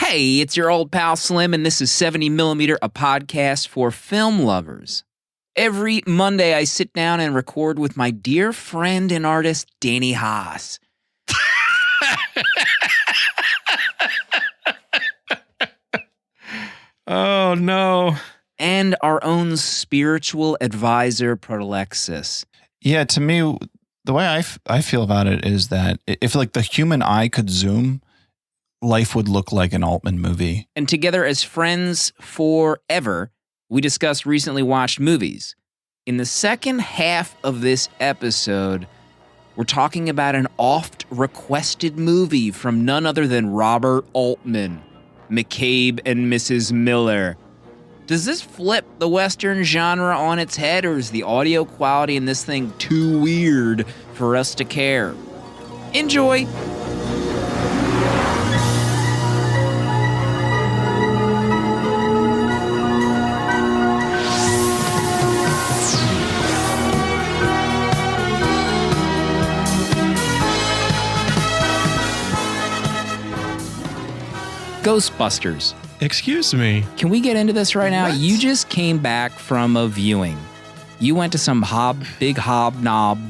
Hey, it's your old pal Slim, and this is 70mm, a podcast for film lovers. Every Monday, I sit down and record with my dear friend and artist, Danny Haas. Oh, no. And our own spiritual advisor, Proto. Yeah, to me, the way I feel about it is that if like the human eye could zoom, life would look like an Altman movie. And together as friends forever, we discussed recently watched movies. In the second half of this episode, we're talking about an oft-requested movie from none other than Robert Altman, McCabe and Mrs. Miller. Does this flip the Western genre on its head, or is the audio quality in this thing too weird for us to care? Enjoy! Ghostbusters. Excuse me. Can we get into this right now? What? You just came back from a viewing. You went to some big hobnob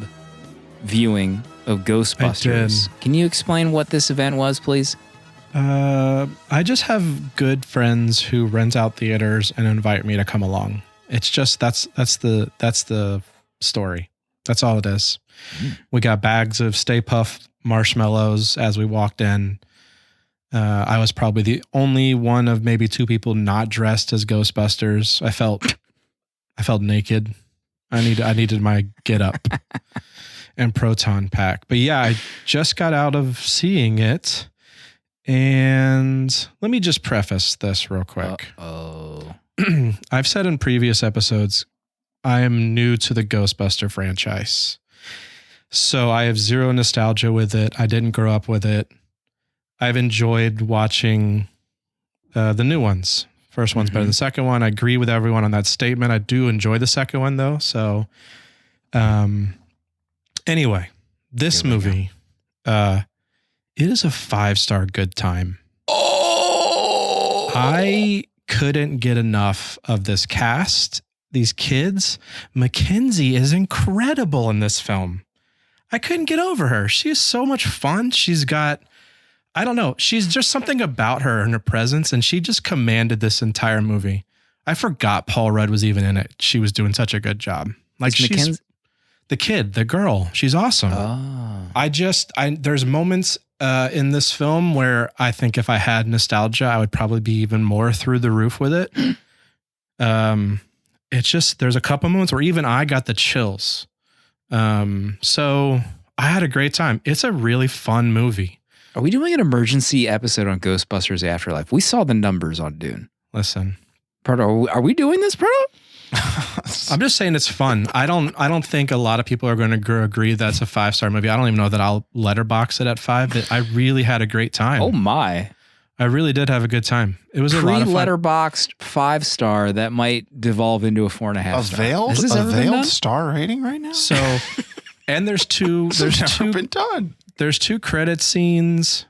viewing of Ghostbusters. I did. Can you explain what this event was, please? I just have good friends who rent out theaters and invite me to come along. It's just that's the story. That's all it is. We got bags of Stay Puft marshmallows as we walked in. I was probably the only one of maybe two people not dressed as Ghostbusters. I felt naked. I needed my get up and proton pack. But yeah, I just got out of seeing it. And let me just preface this real quick. I've said in previous episodes, I am new to the Ghostbuster franchise. So I have zero nostalgia with it. I didn't grow up with it. I've enjoyed watching the new ones. First one's better than the second one. I agree with everyone on that statement. I do enjoy the second one, though. So anyway, this movie, it is a 5-star good time. Oh! I couldn't get enough of this cast, these kids. Mackenzie is incredible in this film. I couldn't get over her. She is so much fun. She's got... I don't know. She's just something about her and her presence, and she just commanded this entire movie. I forgot Paul Rudd was even in it. She was doing such a good job. Like she's the kid, the girl. She's awesome. Oh. There's moments in this film where I think if I had nostalgia, I would probably be even more through the roof with it. It's just, there's a couple moments where even I got the chills. So I had a great time. It's a really fun movie. Are we doing an emergency episode on Ghostbusters Afterlife? We saw the numbers on Dune. Listen, Proto, are we doing this, Proto? I'm just saying it's fun. I don't think a lot of people are going to agree that's a 5-star movie. I don't even know that I'll letterbox it at 5. But I really had a great time. Oh my! I really did have a good time. It was a lot of fun. Letterboxed 5-star that might devolve into a 4.5 star. A veiled star rating right now. So, and there's two. Been done. There's 2 credit scenes.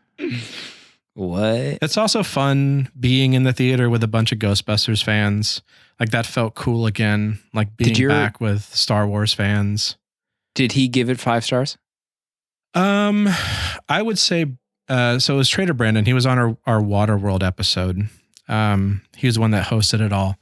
What? It's also fun being in the theater with a bunch of Ghostbusters fans. Like that felt cool again. Like being back with Star Wars fans. Did he give it 5 stars? I would say, so it was Trader Brandon. He was on our Waterworld episode. He was the one that hosted it all.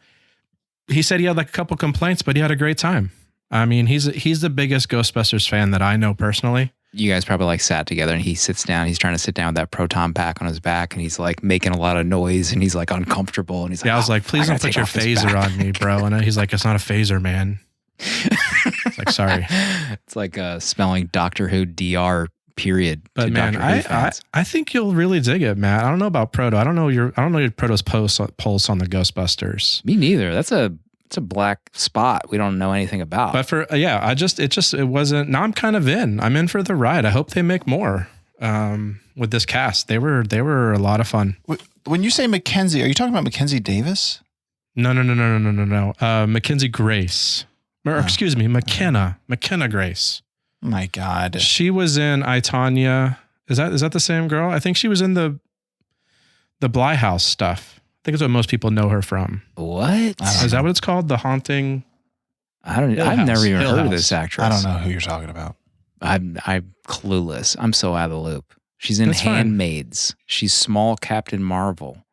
He said he had like a couple complaints, but he had a great time. I mean, he's the biggest Ghostbusters fan that I know personally. You guys probably like sat together and he sits down. He's trying to sit down with that proton pack on his back and he's like making a lot of noise and he's like uncomfortable. And he's like, I was like, please don't put your phaser on me, bro. And he's like, it's not a phaser, man. It's like, sorry. It's like spelling Doctor Who DR period. But man, I think you'll really dig it, Matt. I don't know about Proto. I don't know your Proto's pulse on the Ghostbusters. Me neither. It's a black spot we don't know anything about. But it wasn't. Now I'm kind of in. I'm in for the ride. I hope they make more with this cast. They were a lot of fun. When you say Mackenzie, are you talking about Mackenzie Davis? No. Mackenzie Grace. Or excuse me, McKenna Grace. My God. She was in I, Tonya. Is that the same girl? I think she was in the The Bly House stuff. I think it's what most people know her from. What? Is that what it's called? The Haunting? I've never even heard of this actress. I don't know who you're talking about. I'm clueless. I'm so out of the loop. She's in That's fine. Handmaids. She's small Captain Marvel.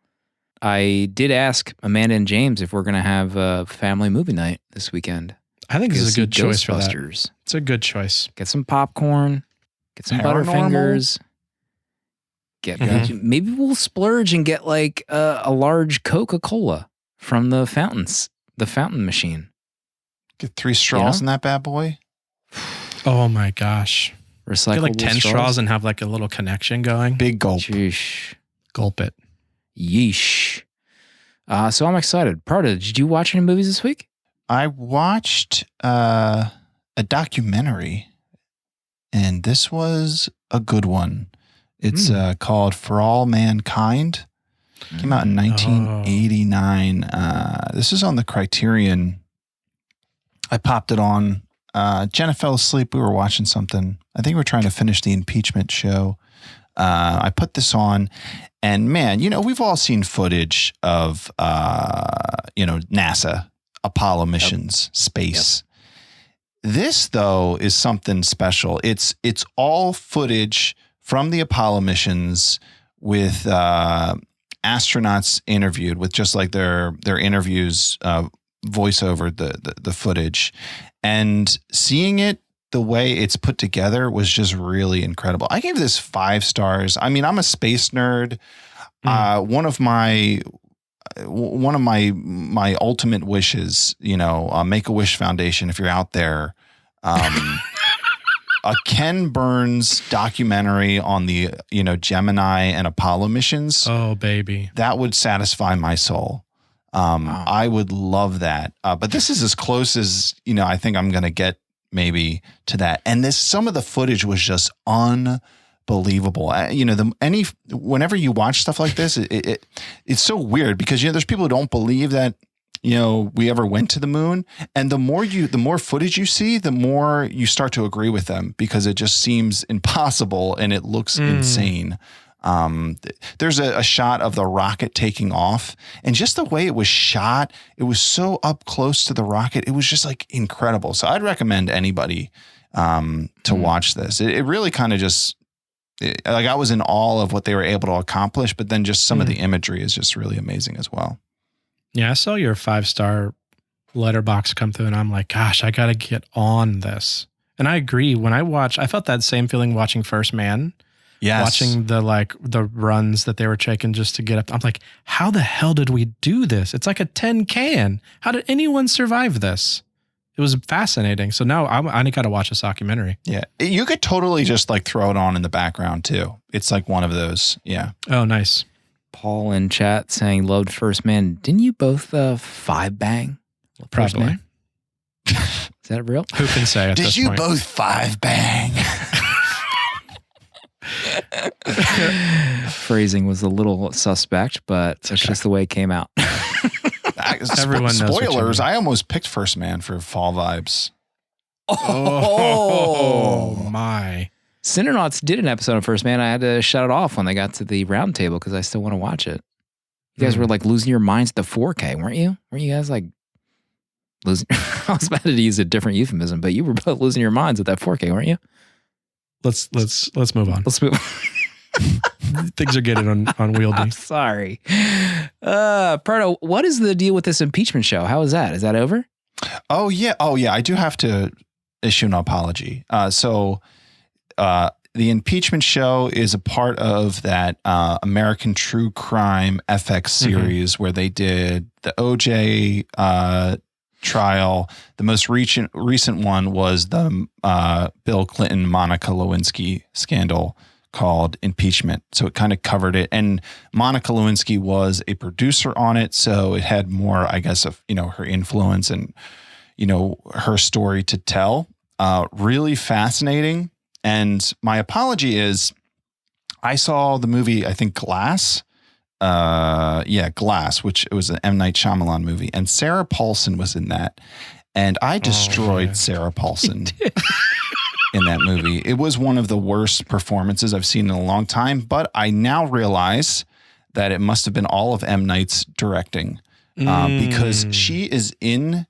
I did ask Amanda and James if we're going to have a family movie night this weekend. I think this is a good choice for that. Ghostbusters. It's a good choice. Get some popcorn. Get some Paranormal? Butterfingers. Maybe we'll splurge and get like a large Coca-Cola from the fountain machine. Get 3 straws in that bad boy. Oh my gosh. Recyclable Get like 10 straws and have like a little connection going. Big gulp. Sheesh. Gulp it. Yeesh. So I'm excited. Proto, did you watch any movies this week? I watched a documentary, and this was a good one. It's called For All Mankind. Came out in 1989. This is on the Criterion. I popped it on. Jenna fell asleep. We were watching something. I think we were trying to finish the impeachment show. I put this on, and man, we've all seen footage of, NASA, Apollo missions, space. Yep. This, though, is something special. It's all footage from the Apollo missions with astronauts interviewed with just like their interviews, voice over the footage, and seeing it the way it's put together was just really incredible. I gave this 5 stars. I mean, I'm a space nerd. One of my ultimate wishes, Make-A-Wish Foundation, if you're out there, a Ken Burns documentary on the, Gemini and Apollo missions. Oh, baby. That would satisfy my soul. Wow. I would love that. But this is as close as, I think I'm going to get maybe to that. And some of the footage was just unbelievable. Whenever you watch stuff like this, it's so weird because, there's people who don't believe that, we ever went to the moon. And the more footage you see, the more you start to agree with them because it just seems impossible and it looks insane. There's a shot of the rocket taking off, and just the way it was shot, it was so up close to the rocket. It was just like incredible. So I'd recommend anybody to watch this. It really kind of just I was in awe of what they were able to accomplish, but then just some of the imagery is just really amazing as well. Yeah, I saw your 5-star letterbox come through, and I'm like, gosh, I got to get on this. And I agree. When I felt that same feeling watching First Man. Yes. Watching the runs that they were taking just to get up. I'm like, how the hell did we do this? It's like a 10 can. How did anyone survive this? It was fascinating. So now I got to watch this documentary. Yeah. You could totally just like throw it on in the background too. It's like one of those. Yeah. Oh, nice. Paul in chat saying, loved First Man. Didn't you both 5-bang? Probably. Is that real? Who can say at this point? Did you both 5-bang? Phrasing was a little suspect, but it's just the way it came out. Everyone knows. Spoilers. I almost picked First Man for fall vibes. Oh my. Cinternauts did an episode of First Man. I had to shut it off when they got to the round table because I still want to watch it. You guys were like losing your minds at the 4K, weren't you? Weren't you guys like losing? I was about to use a different euphemism, but you were both losing your minds at that 4K, weren't you? Let's move on. Let's move on. Things are getting unwieldy. I'm sorry. Proto, what is the deal with this impeachment show? How is that? Is that over? Oh yeah. I do have to issue an apology. The impeachment show is a part of that American True Crime FX series where they did the OJ trial. The most recent one was the Bill Clinton, Monica Lewinsky scandal called Impeachment. So it kind of covered it. And Monica Lewinsky was a producer on it. So it had more, I guess, of, her influence and, her story to tell. Really fascinating. And my apology is I saw the movie, I think Glass. Glass, which it was an M. Night Shyamalan movie. And Sarah Paulson was in that. And I destroyed Sarah Paulson in that movie. It was one of the worst performances I've seen in a long time. But I now realize that it must have been all of M. Night's directing because she is in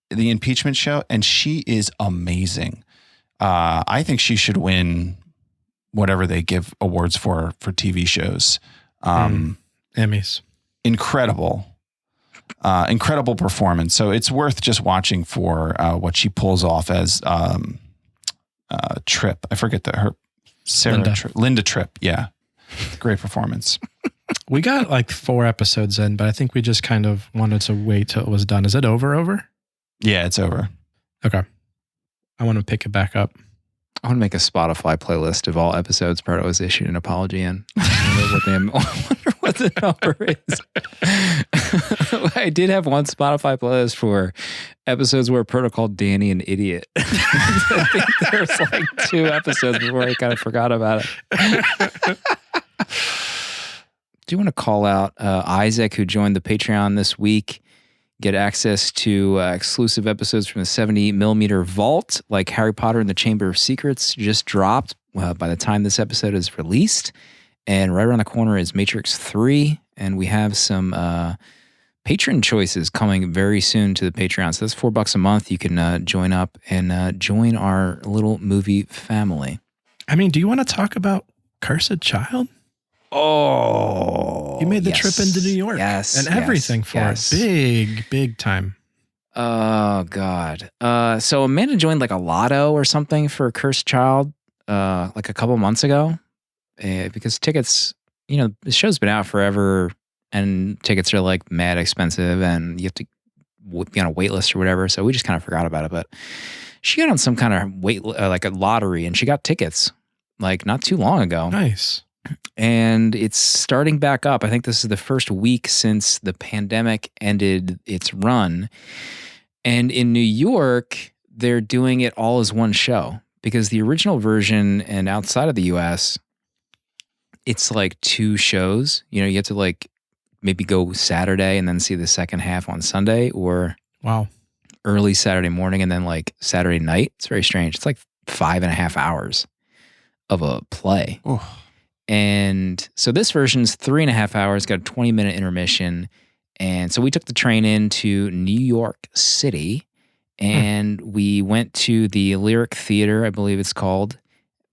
the impeachment show and she is amazing. I think she should win whatever they give awards for TV shows. Emmys. Incredible performance. So it's worth just watching for what she pulls off as Tripp. I forget Linda Tripp. Yeah. Great performance. We got like 4 episodes in, but I think we just kind of wanted to wait till it was done. Is it over? Yeah, it's over. Okay. I want to pick it back up. I want to make a Spotify playlist of all episodes Proto has issued an apology in. I wonder what the number is. I did have one Spotify playlist for episodes where Proto called Danny an idiot. I think there's like 2 episodes before I kind of forgot about it. Do you want to call out Isaac, who joined the Patreon this week? Get access to exclusive episodes from the 70mm vault, like Harry Potter and the Chamber of Secrets just dropped by the time this episode is released. And right around the corner is Matrix 3. And we have some patron choices coming very soon to the Patreon. So that's $4 a month. You can join up and join our little movie family. I mean, do you want to talk about Cursed Child? Oh, you made the trip into New York and everything for it. Big time. Oh, God. So Amanda joined like a lotto or something for Cursed Child like a couple months ago because tickets, the show's been out forever and tickets are like mad expensive and you have to be on a wait list or whatever. So we just kind of forgot about it. But she got on some kind of like a lottery and she got tickets like not too long ago. Nice. And it's starting back up. I think this is the first week since the pandemic ended its run. And in New York, they're doing it all as one show because the original version and outside of the US, it's like 2 shows. You have to like maybe go Saturday and then see the second half on Sunday or early Saturday morning and then like Saturday night. It's very strange. It's like 5.5 hours of a play. Ooh. And so this version's 3.5 hours, got a 20-minute intermission. And so we took the train into New York City and we went to the Lyric Theater, I believe it's called,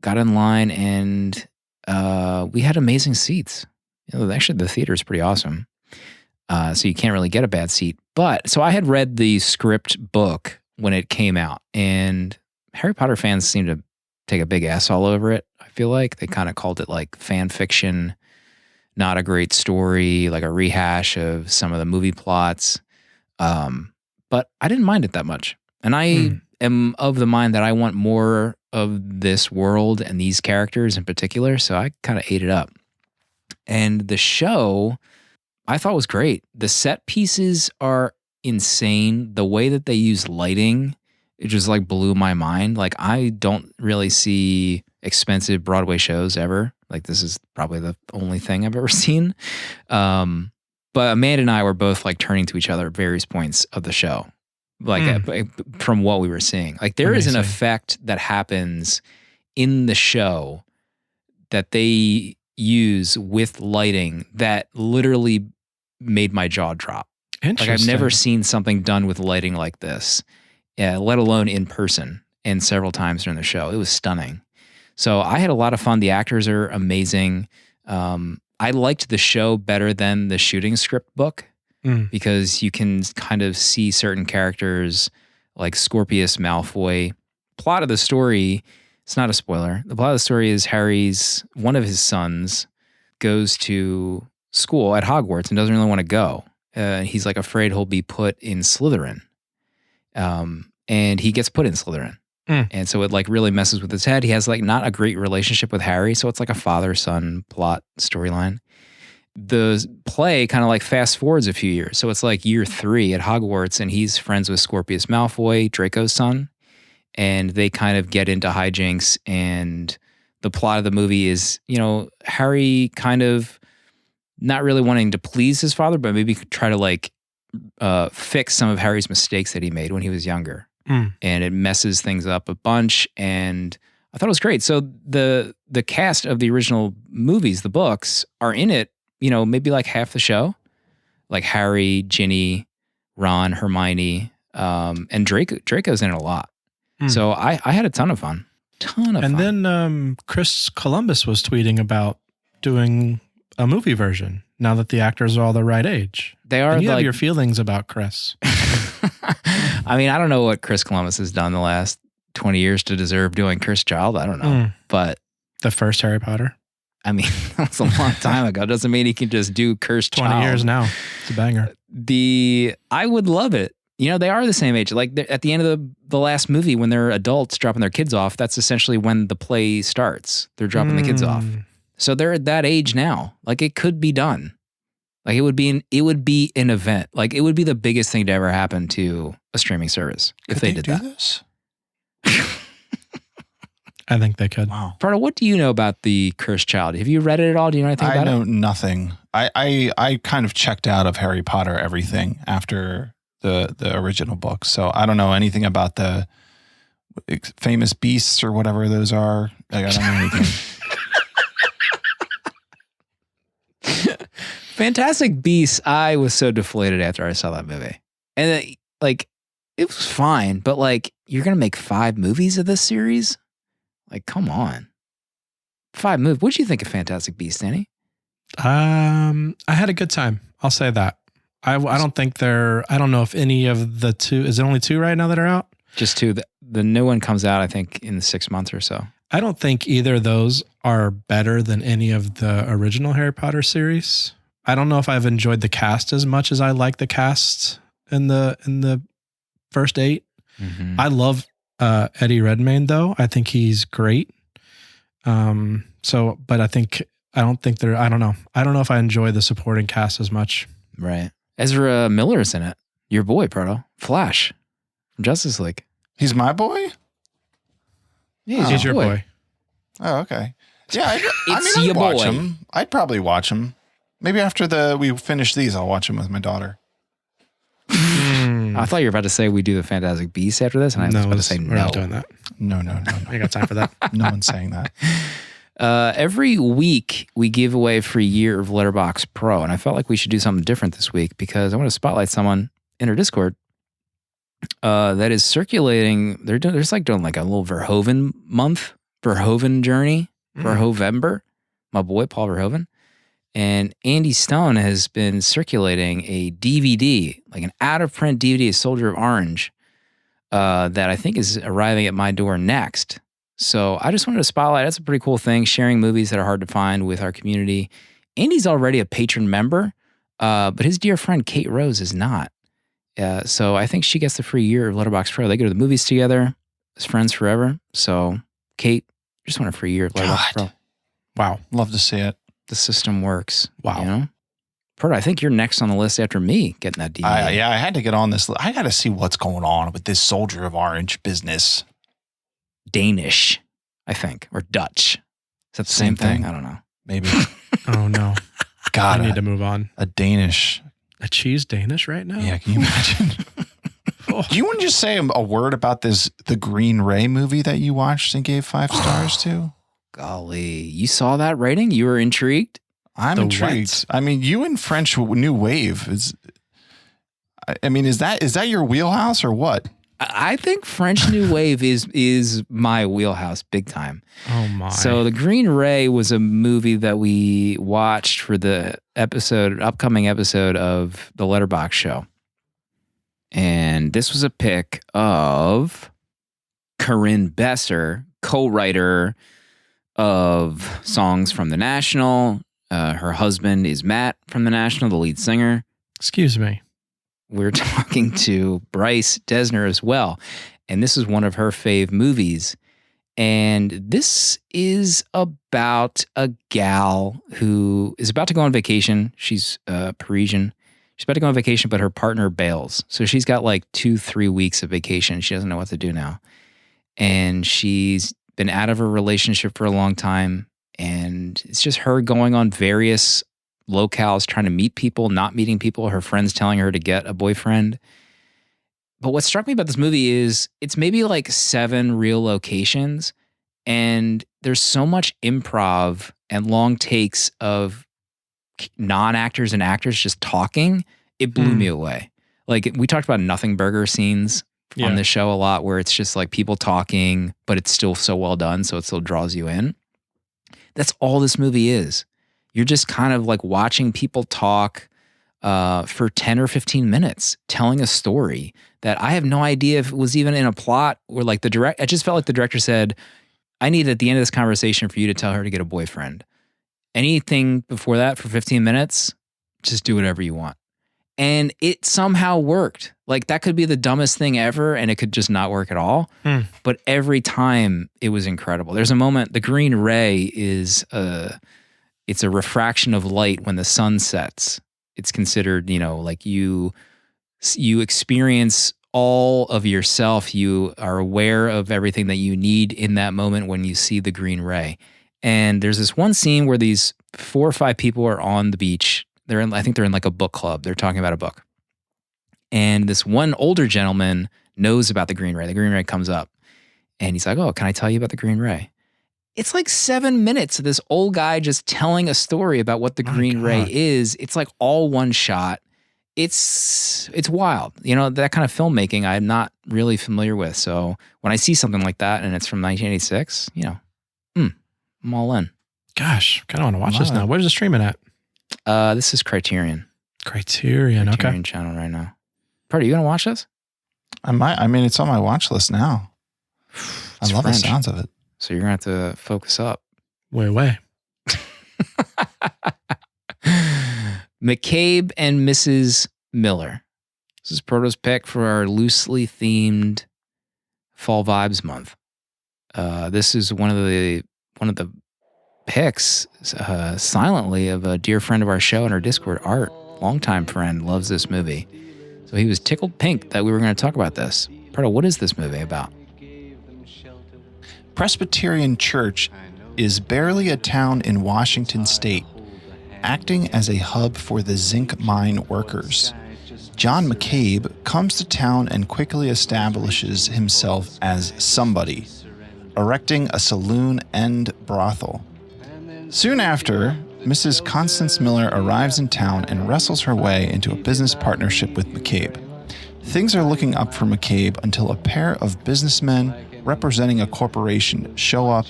got in line and we had amazing seats. Actually, the theater is pretty awesome. So you can't really get a bad seat. But so I had read the script book when it came out and Harry Potter fans seem to take a big ass all over it. I feel like they kind of called it like fan fiction, not a great story, like a rehash of some of the movie plots. But I didn't mind it that much. And I am of the mind that I want more of this world and these characters in particular. So I kind of ate it up. And the show I thought was great. The set pieces are insane. The way that they use lighting, it just like blew my mind. Like I don't really see expensive Broadway shows ever. Like this is probably the only thing I've ever seen. But Amanda and I were both like turning to each other at various points of the show. Like from what we were seeing. Like there is an effect that happens in the show that they use with lighting that literally made my jaw drop. Like I've never seen something done with lighting like this, let alone in person and several times during the show. It was stunning. So I had a lot of fun. The actors are amazing. I liked the show better than the shooting script book because you can kind of see certain characters like Scorpius Malfoy. Plot of the story, it's not a spoiler. The plot of the story is one of his sons goes to school at Hogwarts and doesn't really want to go. He's like afraid he'll be put in Slytherin. And he gets put in Slytherin. And so it like really messes with his head. He has like not a great relationship with Harry. So it's like a father-son plot storyline. The play kind of like fast forwards a few years. So it's like year 3 at Hogwarts and he's friends with Scorpius Malfoy, Draco's son. And they kind of get into hijinks. And the plot of the movie is, Harry kind of not really wanting to please his father, but maybe try to like fix some of Harry's mistakes that he made when he was younger. And it messes things up a bunch. And I thought it was great. So the cast of the original movies, the books, are in it maybe like half the show, like Harry, Ginny, Ron, Hermione, and Draco's in it a lot. So I had a ton of fun. And then Chris Columbus was tweeting about doing a movie version now that the actors are all the right age. They are. And you have your feelings about Chris. I mean, I don't know what Chris Columbus has done the last 20 years to deserve doing Cursed Child. I don't know. But the first Harry Potter. I mean, that was a long time ago. Doesn't mean he can just do Cursed 20 Child. years now. It's a banger. I would love it. They are the same age. Like at the end of the last movie, when they're adults dropping their kids off, that's essentially when the play starts. They're dropping the kids off. So they're at that age now. Like it could be done. Like it would be an event. Like it would be the biggest thing to ever happen to a streaming service if they did that. This? I think they could. Wow. Proto, what do you know about the Cursed Child? Have you read it at all? Do you know anything about it? I know nothing. I kind of checked out of Harry Potter everything after the original book. So I don't know anything about the famous beasts or whatever those are. Like, I don't know anything. Fantastic Beasts, I was so deflated after I saw that movie. And it was fine, but you're going to make 5 movies of this series? Like, come on. 5 movies. What'd you think of Fantastic Beasts, Danny? I had a good time. I'll say that. I don't think I don't know if any of the 2, is it only 2 right now that are out? Just 2. The new one comes out, I think, in 6 months or so. I don't think either of those are better than any of the original Harry Potter series. I don't know if I've enjoyed the cast as much as I like the cast in the first 8. Mm-hmm. I love Eddie Redmayne though. I think he's great. But I don't know. I don't know if I enjoy the supporting cast as much. Right. Ezra Miller's in it. Your boy, Proto. Flash from Justice League. He's my boy? Yeah, he's your boy. Oh, okay. Yeah, It's I'd your watch boy. him. I'd probably watch him. Maybe after we finish these, I'll watch him with my daughter. I thought you were about to say we do the Fantastic Beasts after this, and I was about to say we're no. not doing that. No. I got time for that. No one's saying that. Every week we give away a free year of Letterboxd Pro, and I felt like we should do something different this week because I want to spotlight someone in our Discord that is circulating. They're doing like a little Verhoeven month, Verhoeven journey, Verhovember. My boy Paul Verhoeven. And Andy Stone has been circulating a DVD, like an out-of-print DVD of Soldier of Orange, that I think is arriving at my door next. So I just wanted to spotlight. That's a pretty cool thing, sharing movies that are hard to find with our community. Andy's already a patron member, but his dear friend Kate Rose is not. So I think she gets the free year of Letterboxd Pro. They go to the movies together as friends forever. So Kate, just want a free year of Letterboxd Pro. Wow. Love to see it. The system works. Wow. Proto, I think you're next on the list after me getting that DVD. I had to get on this. I got to see what's going on with this Soldier of Orange business. Danish, I think, or Dutch. Is that the same thing? I don't know. Maybe. Oh no. God, I need to move on. A Danish. A cheese Danish right now? Yeah, can you imagine? Do you want to just say a word about the Green Ray movie that you watched and gave 5 stars to? Golly, you saw that rating? You were intrigued? I'm intrigued. I mean, you and French New Wave is that your wheelhouse or what? I think French New Wave is my wheelhouse big time. Oh my. So The Green Ray was a movie that we watched for the upcoming episode of the Letterboxd show. And this was a pick of Corinne Besser, co-writer of songs from The National. Her husband is Matt from The National, the lead singer. Excuse me. We're talking to Bryce Dessner as well. And this is one of her fave movies. And this is about a gal who is about to go on vacation. She's Parisian. She's about to go on vacation, but her partner bails. So she's got like 2-3 weeks of vacation. She doesn't know what to do now. And she's been out of a relationship for a long time. And it's just her going on various locales, trying to meet people, not meeting people, her friends telling her to get a boyfriend. But what struck me about this movie is it's maybe like 7 real locations, and there's so much improv and long takes of non-actors and actors just talking, it blew me away. Like we talked about nothing burger scenes on this show a lot, where it's just like people talking, but it's still so well done, so it still draws you in. That's all this movie is. You're just kind of like watching people talk for 10 or 15 minutes, telling a story that I have no idea if it was even in a plot, or like I just felt like the director said, I need at the end of this conversation for you to tell her to get a boyfriend. Anything before that for 15 minutes, just do whatever you want. And it somehow worked. Like that could be the dumbest thing ever and it could just not work at all. But every time it was incredible. There's a moment, the green ray is it's a refraction of light when the sun sets. It's considered, like you experience all of yourself. You are aware of everything that you need in that moment when you see the green ray. And there's this one scene where these 4 or 5 people are on the beach. I think they're in like a book club. They're talking about a book. And this one older gentleman knows about the green ray. The green ray comes up and he's like, oh, can I tell you about the green ray? It's like 7 minutes of this old guy just telling a story about what the green ray is. It's like all one shot. It's wild. That kind of filmmaking I'm not really familiar with. So when I see something like that and it's from 1986, I'm all in. Gosh, kind of want to watch this now. Where's it streaming at? This is Criterion. Criterion, okay. Channel right now. Party, you gonna watch this? I might. I mean, it's on my watch list now. I love the sounds of it. So you're gonna have to focus up. Way. McCabe and Mrs. Miller. This is Proto's pick for our loosely themed Fall Vibes month. This is one of the picks silently of a dear friend of our show in our Discord, Art, longtime friend, loves this movie. So he was tickled pink that we were going to talk about this. Proto, what is this movie about? Presbyterian Church is barely a town in Washington state, acting as a hub for the zinc mine workers. John McCabe comes to town and quickly establishes himself as somebody, erecting a saloon and brothel. Soon after, Mrs. Constance Miller arrives in town and wrestles her way into a business partnership with McCabe. Things are looking up for McCabe until a pair of businessmen representing a corporation show up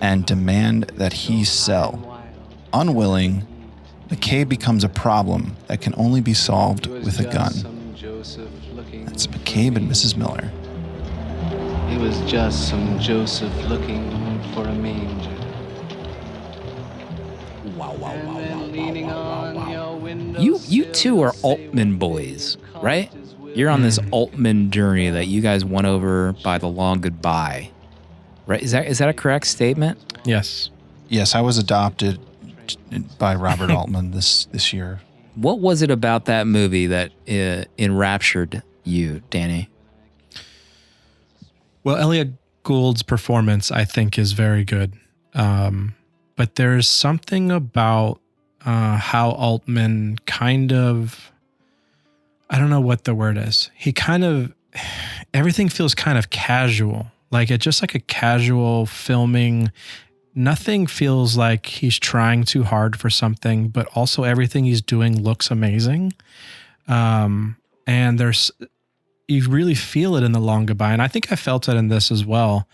and demand that he sell. Unwilling, McCabe becomes a problem that can only be solved with a gun. That's McCabe and Mrs. Miller. He was just some Joseph looking for a manger. Wow. You two are Altman boys, right? You're on this Altman journey that you guys went over by the long goodbye, right? Is that a correct statement? Yes. Yes, I was adopted by Robert Altman this year. What was it about that movie that enraptured you, Danny? Well, Elliot Gould's performance, I think, is very good. But there's something about how Altman kind of, I don't know what the word is. He kind of, everything feels kind of casual. Like it's just like a casual filming. Nothing feels like he's trying too hard for something, but also everything he's doing looks amazing. And you really feel it in The Long Goodbye. And I think I felt it in this as well.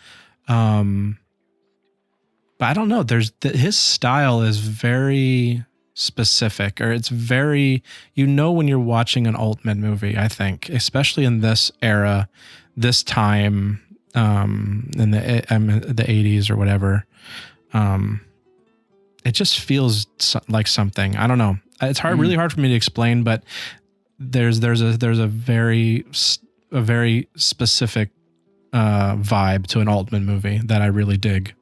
But I don't know. His style is very specific, or it's very, when you're watching an Altman movie, I think, especially in this era, this time, in the 80s or whatever. It just feels like something. I don't know. It's really hard for me to explain, but there's a very specific vibe to an Altman movie that I really dig.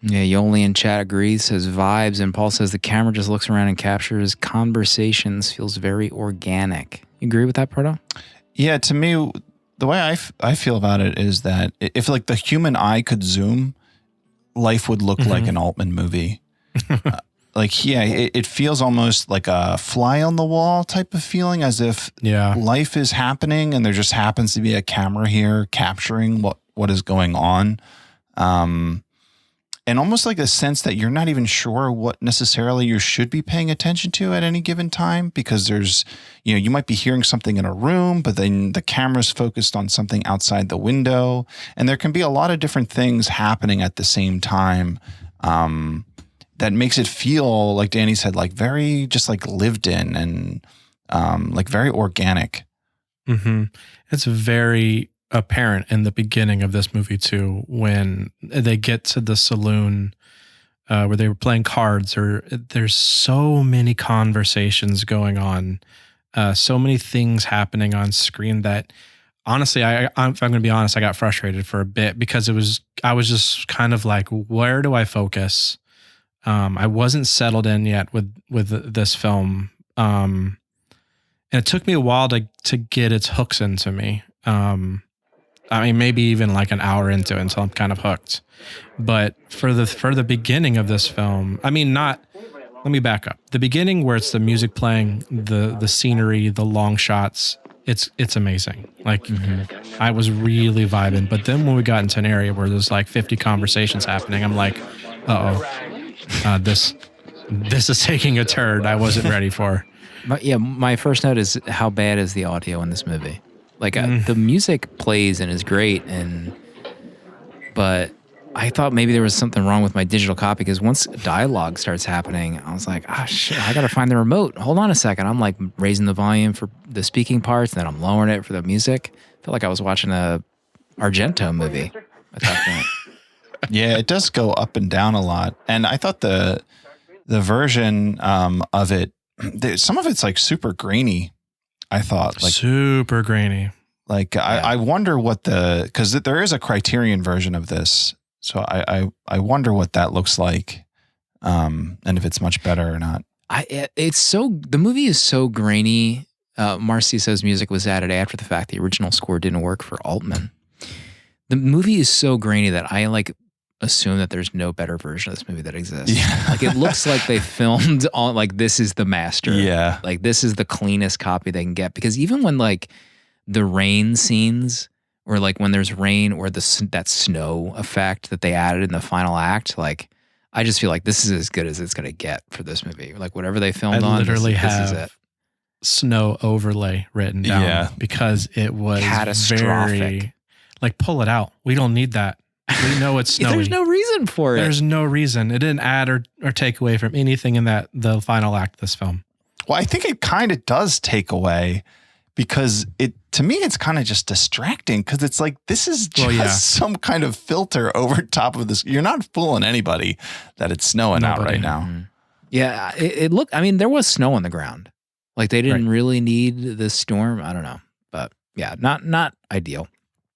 Yeah, Yoli in chat agrees, says vibes, and Paul says the camera just looks around and captures conversations, feels very organic. You agree with that, Proto? Yeah, to me, the way I feel about it is that if like the human eye could zoom, life would look like an Altman movie. It feels almost like a fly on the wall type of feeling, as if life is happening and there just happens to be a camera here capturing what is going on. and almost like a sense that you're not even sure what necessarily you should be paying attention to at any given time, because there's, you might be hearing something in a room, but then the camera's focused on something outside the window. And there can be a lot of different things happening at the same time that makes it feel, like Danny said, like very just like lived in and like very organic. Mm-hmm. It's very apparent in the beginning of this movie too, when they get to the saloon where they were playing cards, or there's so many conversations going on, so many things happening on screen that honestly, if I'm going to be honest, I got frustrated for a bit because I was just kind of like, where do I focus? I wasn't settled in yet with this film. And it took me a while to get its hooks into me. I mean, maybe even like an hour into it until I'm kind of hooked. But for the beginning of this film, I mean, let me back up. The beginning where it's the music playing, the scenery, the long shots, it's amazing. Like I was really vibing. But then when we got into an area where there's like 50 conversations happening, I'm like, this is taking a turn I wasn't ready for. But yeah, my first note is how bad is the audio in this movie? Like the music plays and is great, but I thought maybe there was something wrong with my digital copy, because once dialogue starts happening, I was like, shit, I gotta find the remote. Hold on a second. I'm like raising the volume for the speaking parts, and then I'm lowering it for the music. I felt like I was watching a Argento movie at that point. Yeah, it does go up and down a lot. And I thought the version of it, some of it's like super grainy. I thought like super grainy. Like I wonder what because there is a Criterion version of this, so I wonder what that looks like, and if it's much better or not. The movie is so grainy. Marcy says music was added after the fact. The original score didn't work for Altman. The movie is so grainy that I like assume that there's no better version of this movie that exists. Yeah. Like it looks like they filmed on like this is the master. Yeah. Like this is the cleanest copy they can get, because even when like the rain scenes, or like when there's rain, or that snow effect that they added in the final act, like I just feel like this is as good as it's gonna get for this movie. Like whatever they filmed I on, literally this is it. Snow overlay written down because it was catastrophic. Like pull it out. We don't need that. We know it's snowy. There's no reason for it. There's no reason. It didn't add or take away from anything in the final act of this film. Well, I think it kind of does take away, because to me it's kind of just distracting, because it's like this is just some kind of filter over top of this. You're not fooling anybody that it's snowing out right now. Mm-hmm. Yeah, it looked. I mean, there was snow on the ground. Like they didn't really need the storm. I don't know, but yeah, not ideal.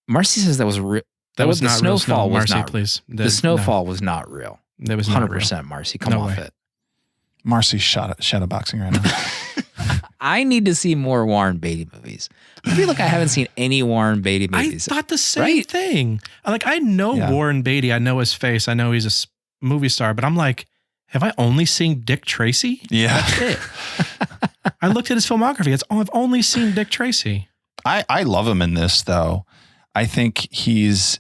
Marcy says that was real. That was the not real snow. snowfall. Was Marcy, not, please. The snowfall was not real. It was 100%. Marcy, come off it. Marcy's shadowboxing right now. I need to see more Warren Beatty movies. I feel like I haven't seen any Warren Beatty movies. I thought the same thing. Like I know Warren Beatty. I know his face. I know he's a movie star. But I'm like, have I only seen Dick Tracy? Yeah. That's it. I looked at his filmography. I've only seen Dick Tracy. I love him in this though. I think he's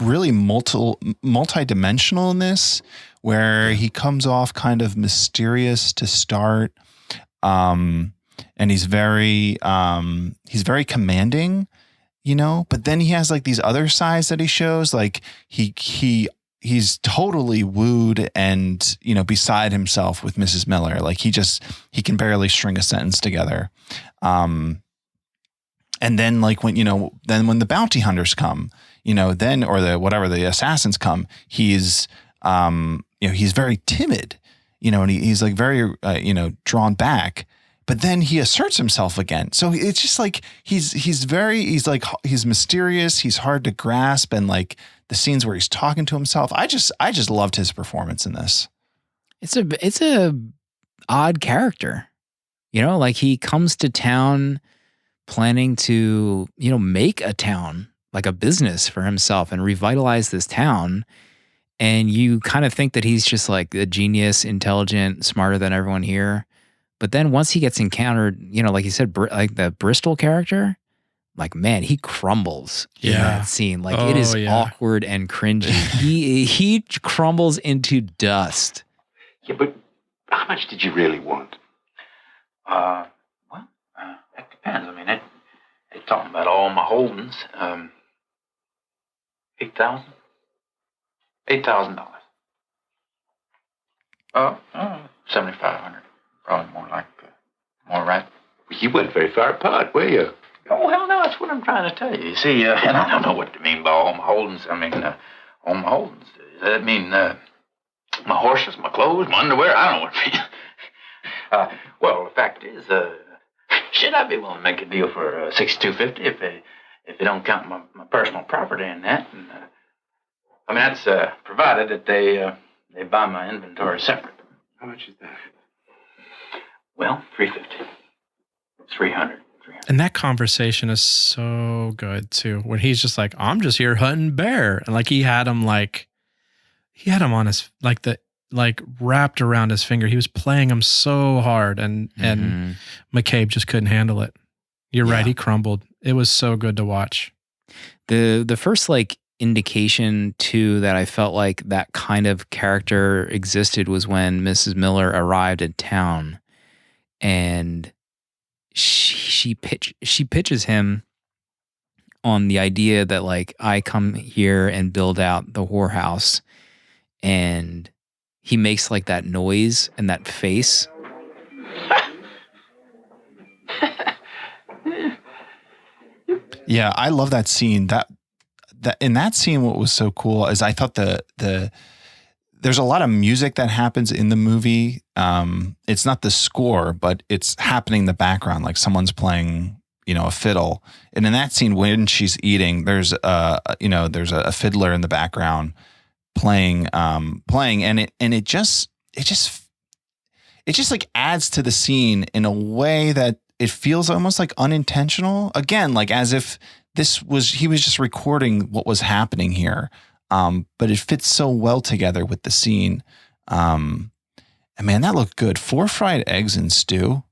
really multi-dimensional in this, where he comes off kind of mysterious to start, and he's very commanding, but then he has like these other sides that he shows, like he's totally wooed and beside himself with Mrs. Miller. Like he can barely string a sentence together. And then like when the bounty hunters come, or the assassins come, he's very timid, and he's like very, drawn back, but then he asserts himself again. So it's just like, he's mysterious. He's hard to grasp. And like the scenes where he's talking to himself, I just loved his performance in this. It's a odd character, like he comes to town planning to, make a town, like a business for himself and revitalize this town. And you kind of think that he's just like a genius, intelligent, smarter than everyone here. But then once he gets encountered, like you said, like the Bristol character, like, man, he crumbles in Yeah. that scene. Like, it is awkward and cringy. He crumbles into dust. Yeah, but how much did you really want? It depends. I mean, they're talking about all my holdings. $8,000. $8,000. $7,500. Probably more like, more right. You weren't very far apart, were you? Oh, hell no, that's what I'm trying to tell you. You see, and I don't know what to mean by all my holdings. I mean, all my holdings. Does that mean my horses, my clothes, my underwear? I don't know what it means. Well, the fact is, shit, I'd be willing to make a deal for $6,250 if they don't count my personal property in that. And, I mean, that's provided that they buy my inventory separate. How much is that? Well, $350. $300. And that conversation is so good too. When he's just like, I'm just here hunting bear. And like he had him on his, wrapped around his finger. He was playing him so hard and McCabe just couldn't handle it. You're right. He crumbled. It was so good to watch. The first indication too that I felt like that kind of character existed was when Mrs. Miller arrived in town, and she pitches him on the idea that I come here and build out the whorehouse, and he makes that noise and that face. Yeah, I love that scene. That in that scene, what was so cool is I thought there's a lot of music that happens in the movie. It's not the score, but it's happening in the background, like someone's playing, a fiddle. And in that scene, when she's eating, there's a fiddler in the background playing, and it just adds to the scene in a way that it feels almost unintentional. Again, as if he was just recording what was happening here. But it fits so well together with the scene. And man, that looked good. 4 fried eggs and stew.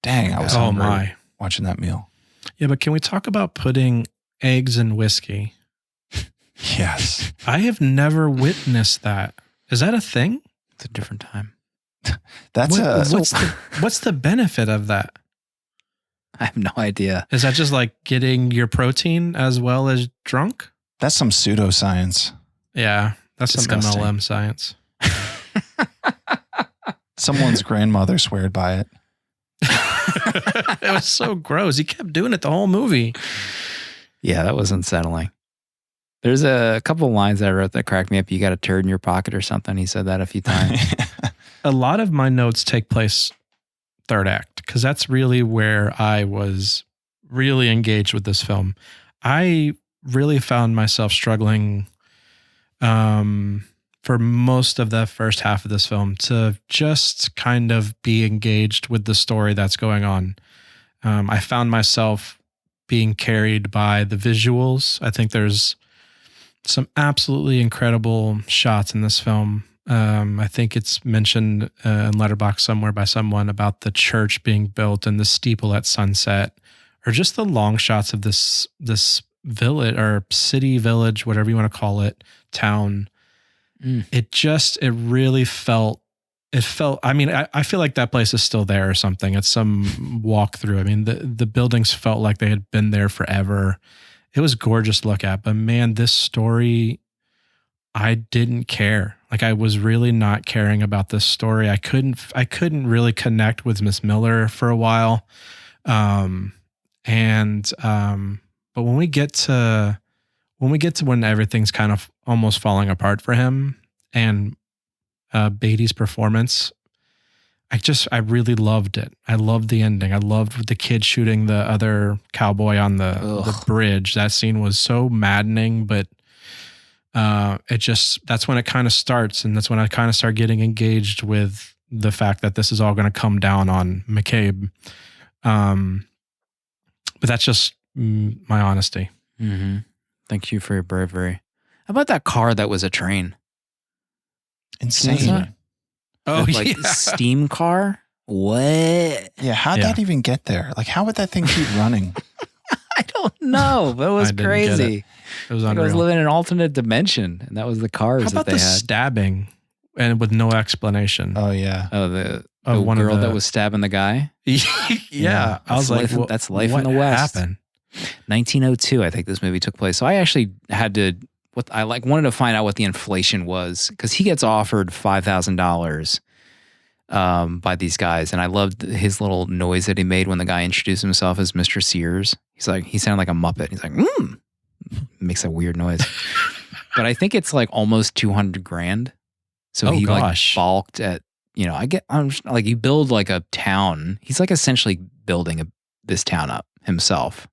Dang, I was hungry watching that meal. Yeah, but can we talk about putting eggs in whiskey? Yes. I have never witnessed that. Is that a thing? It's a different time. What's the benefit of that? I have no idea. Is that just getting your protein as well as drunk? That's some pseudoscience. Yeah, that's Disgusting. some MLM science. Someone's grandmother sweared by it. It was so gross. He kept doing it the whole movie. Yeah, that was unsettling. There's a couple of lines that I wrote that cracked me up. You got a turd in your pocket or something. He said that a few times. A lot of my notes take place third act, because that's really where I was really engaged with this film. I really found myself struggling for most of the first half of this film to just kind of be engaged with the story that's going on. I found myself being carried by the visuals. I think there's some absolutely incredible shots in this film. I think it's mentioned in Letterboxd somewhere by someone about the church being built and the steeple at sunset, or just the long shots of this village or city, village, whatever you want to call it, town. It really felt, I mean, I feel like that place is still there or something. It's some walkthrough. I mean, the buildings felt like they had been there forever. It was gorgeous to look at, but man, this story, I didn't care. I was really not caring about this story. I couldn't really connect with Miss Miller for a while. But when we get to when everything's kind of almost falling apart for him, and Beatty's performance, I really loved it. I loved the ending. I loved the kid shooting the other cowboy on the bridge. That scene was so maddening, but that's when it kind of starts, and that's when I kind of start getting engaged with the fact that this is all going to come down on McCabe. But that's just my honesty. Mm-hmm. Thank you for your bravery. How about that car that was a train? Insane. Oh, yeah. Steam car? What? Yeah, how'd that even get there? How would that thing keep running? I don't know, but it was I didn't get crazy. It was I unreal. was living in an alternate dimension, and that was the cars How about that they the had. stabbing and with no explanation? Oh yeah. Oh, the Of one of girl the- that was stabbing the guy. yeah, I was like, that's life what in the West. happened? 1902, I think this movie took place. So I actually had to wanted to find out what the inflation was, because he gets offered $5,000 by these guys, and I loved his little noise that he made when the guy introduced himself as Mr. Sears. He sounded like a Muppet. He's like, makes a weird noise. But I think it's like almost $200,000. So he gosh. like balked at, I'm just, like, you build like a town. He's like essentially building this town up himself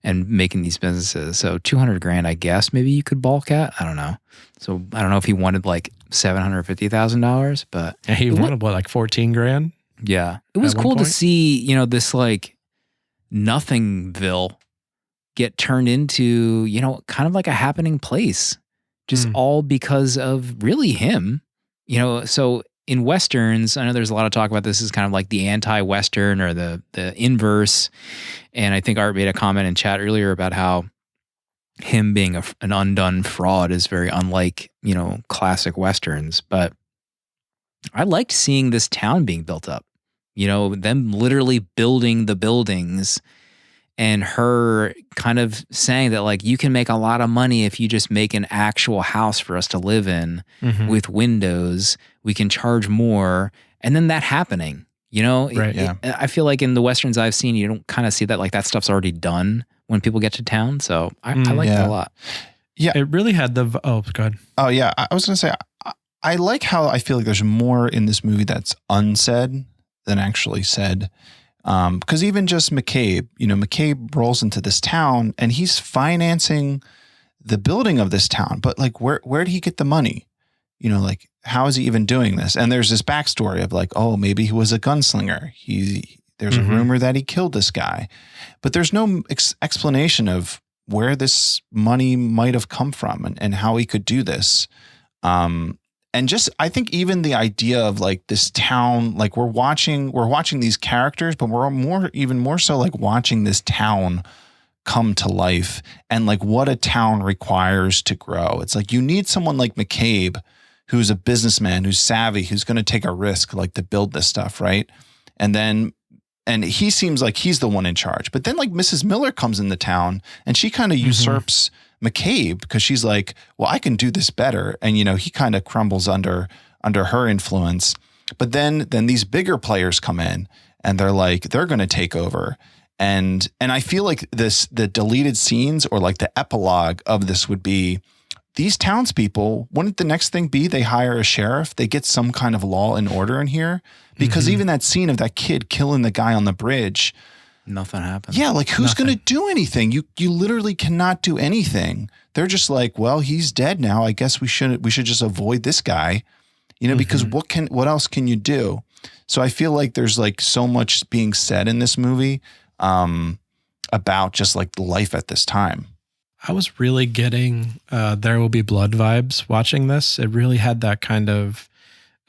and making these businesses. So $200,000, I guess maybe you could balk at. I don't know. So I don't know if he wanted like $750,000, but Yeah, he wanted what, like 14 grand? yeah, it was At one cool to point? see, this like Nothingville get turned into, kind of like a happening place, just all because of really him, so in Westerns, I know there's a lot of talk about this as kind of like the anti-Western or the inverse. And I think Art made a comment in chat earlier about how him being an undone fraud is very unlike, classic Westerns. But I liked seeing this town being built up, them literally building the buildings, and her kind of saying that, like, you can make a lot of money if you just make an actual house for us to live in with windows. We can charge more. And then that happening, Right. Yeah. I feel like in the Westerns I've seen, you don't kind of see that, like, that stuff's already done when people get to town. So I like that a lot. Yeah. It really had the, go ahead. Oh yeah. I was going to say, I like how I feel like there's more in this movie that's unsaid than actually said. Because even just McCabe, McCabe rolls into this town and he's financing the building of this town. But like, where did he get the money? Like, how is he even doing this? And there's this backstory of like, oh, maybe he was a gunslinger. There's a rumor that he killed this guy, but there's no explanation of where this money might have come from and how he could do this. And just, I think even the idea of like this town, like we're watching these characters, but we're even more so like watching this town come to life and like what a town requires to grow. It's like, you need someone like McCabe, who's a businessman, who's savvy, who's going to take a risk, like to build this stuff. Right. And he seems like he's the one in charge, but then like Mrs. Miller comes into town and she kind of usurps McCabe because she's like, well, I can do this better. And, he kind of crumbles under her influence. But then these bigger players come in and they're like, they're going to take over. And I feel like the deleted scenes or like the epilogue of this would be these townspeople. Wouldn't the next thing be they hire a sheriff? They get some kind of law and order in here, because even that scene of that kid killing the guy on the bridge, Nothing happened. yeah, like who's going to do anything? You literally cannot do anything. They're just like, well, he's dead now. I guess we should just avoid this guy, because what else can you do? So I feel like there's like so much being said in this movie about just like life at this time. I was really getting There Will Be Blood vibes watching this. It really had that kind of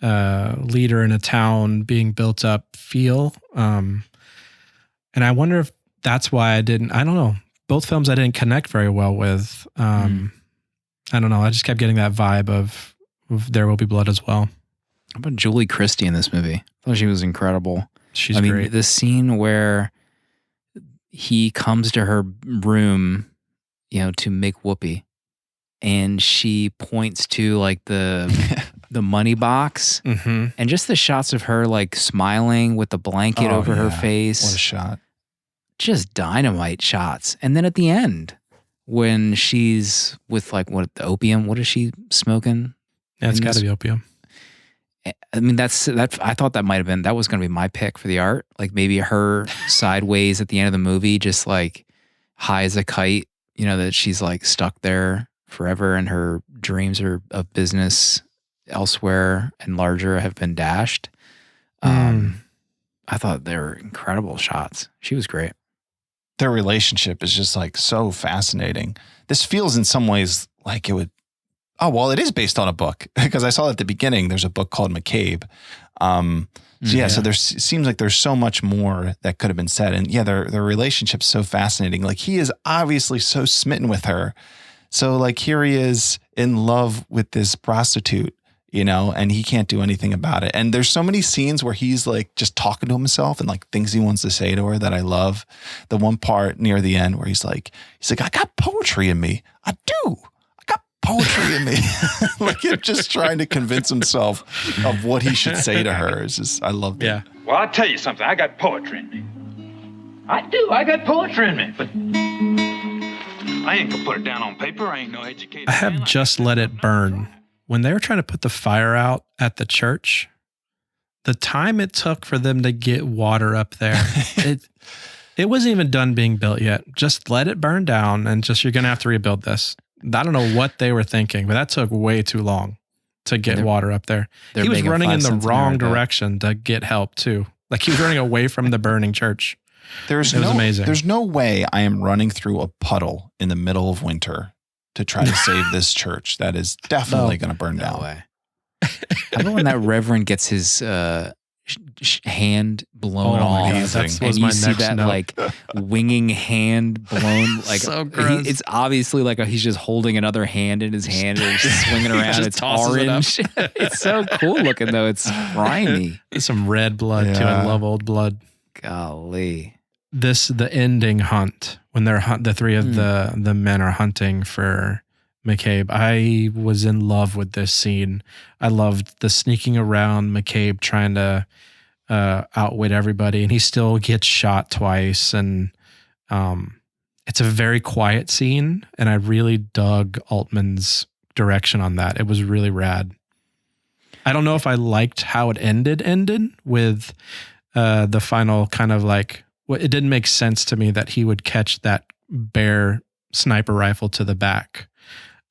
leader in a town being built up feel. And I wonder if that's why I don't know. Both films I didn't connect very well with. I don't know. I just kept getting that vibe of There Will Be Blood as well. How about Julie Christie in this movie? I thought she was incredible. She's great. The scene where he comes to her room, to make whoopee, and she points to like the money box, and just the shots of her like smiling with the blanket over her face. What a shot. Just dynamite shots. And then at the end, when she's with like the opium, what is she smoking? Yeah, it's got to be opium. I mean, I thought that was going to be my pick for the art. Like maybe her sideways at the end of the movie, just like high as a kite, that she's like stuck there forever and her dreams of business elsewhere and larger have been dashed. I thought they were incredible shots. She was great. Their relationship is just like so fascinating. This feels in some ways like it would, it is based on a book because I saw at the beginning, there's a book called McCabe. So yeah, so there seems like there's so much more that could have been said. And yeah, their relationship's so fascinating. Like he is obviously so smitten with her. So like here he is in love with this prostitute, you know, and he can't do anything about it. And there's so many scenes where he's like just talking to himself and like things he wants to say to her that I love. The one part near the end where he's like, I got poetry in me. I do. I got poetry in me. Like him just trying to convince himself of what he should say to her. It's just, I love that. Yeah. Well, I'll tell you something. I got poetry in me. I do. I got poetry in me. But I ain't gonna put it down on paper. I ain't no educated. I have man. Just Let It Burn. When they were trying to put the fire out at the church, the time it took for them to get water up there, it wasn't even done being built yet. Just let it burn down and just you're going to have to rebuild this. I don't know what they were thinking, but that took way too long to get water up there. He was running in the wrong direction to get help too. Like he was running away from the burning church. It was amazing. There's no way I am running through a puddle in the middle of winter to try to save this church. That is definitely going to burn down. No way. How about when that reverend gets his hand blown off? That and you see that like winging hand blown, like so gross. It's obviously like he's just holding another hand in his hand and it's just swinging around. It's orange. It's so cool looking though. It's grimy. Some red blood too. I love old blood. Golly. The ending hunt when they're the three of the men are hunting for McCabe. I was in love with this scene. I loved the sneaking around McCabe trying to outwit everybody, and he still gets shot twice. And it's a very quiet scene, and I really dug Altman's direction on that. It was really rad. I don't know if I liked how it ended with the final kind of like. It didn't make sense to me that he would catch that bare sniper rifle to the back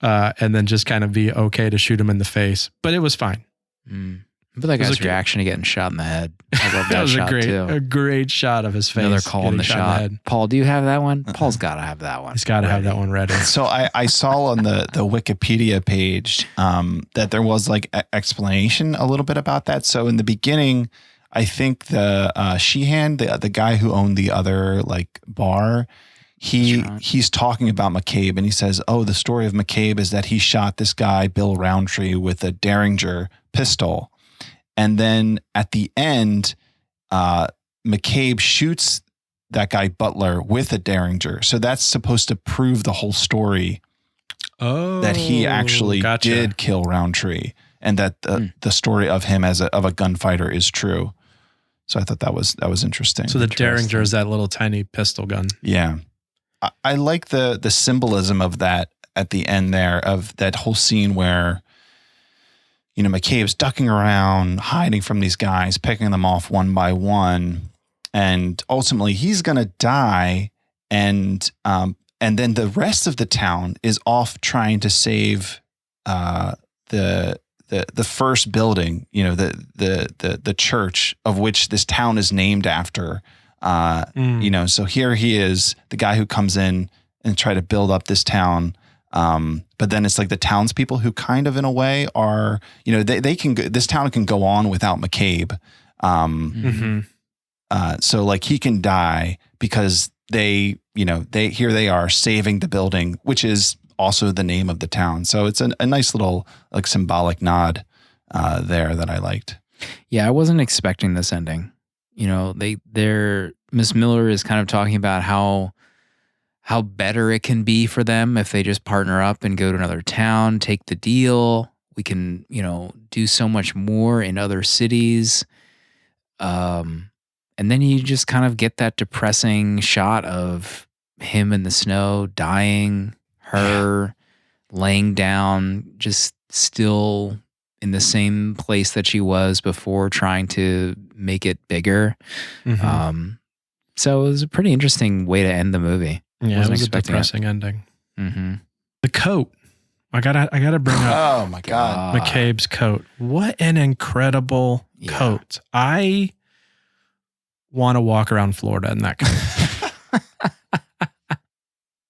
and then just kind of be okay to shoot him in the face. But it was fine. But that guy's reaction to getting shot in the head. I love that was shot too. A great shot of his face. Another call in the shot. Paul, do you have that one? Paul's got to have that one. He's got to have that one ready. So I saw on the Wikipedia page that there was like explanation a little bit about that. So in the beginning, I think the Sheehan, the guy who owned the other like bar, he's talking about McCabe and he says, "Oh, the story of McCabe is that he shot this guy Bill Roundtree with a Derringer pistol, and then at the end, McCabe shoots that guy Butler with a Derringer. So that's supposed to prove the whole story that he actually did kill Roundtree, and that the story of him as of a gunfighter is true." So I thought that was interesting. So the Derringer is that little tiny pistol gun. Yeah. I like the symbolism of that at the end there, of that whole scene where, you know, McCabe's ducking around, hiding from these guys, picking them off one by one. And ultimately he's going to die. And then the rest of the town is off trying to save the first building, you know, the church of which this town is named after, you know, so here he is, the guy who comes in and try to build up this town. But then it's like the townspeople who kind of in a way are, you know, they can, this town can go on without McCabe. So like he can die because they here they are saving the building, which is also the name of the town. So it's a nice little like symbolic nod there that I liked. Yeah, I wasn't expecting this ending. You know, Miss Miller is kind of talking about how better it can be for them if they just partner up and go to another town, take the deal. We can, you know, do so much more in other cities. And then you just kind of get that depressing shot of him in the snow dying, her laying down, just still in the same place that she was before, trying to make it bigger. So it was a pretty interesting way to end the movie. Yeah, it was a depressing ending. The coat. I gotta bring up. Oh my God. McCabe's coat. What an incredible coat. I want to walk around Florida in that coat.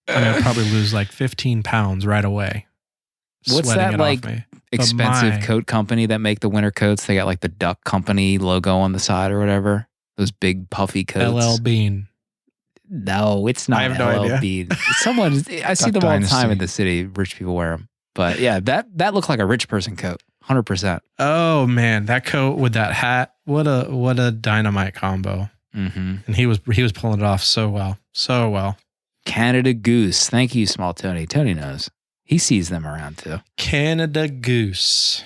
I'm gonna probably lose like 15 pounds right away. What's that like? expensive coat company that make the winter coats. They got like the Duck Company logo on the side or whatever. Those big puffy coats. LL Bean. No, it's not. I have no idea. Bean. Someone, I see them all the time in the city. Rich people wear them. But yeah, that looked like a rich person coat. 100%. Oh man, that coat with that hat. What a dynamite combo. Mm-hmm. And he was pulling it off so well. Canada Goose. Thank you, Small Tony. Tony knows. He sees them around too. Canada Goose.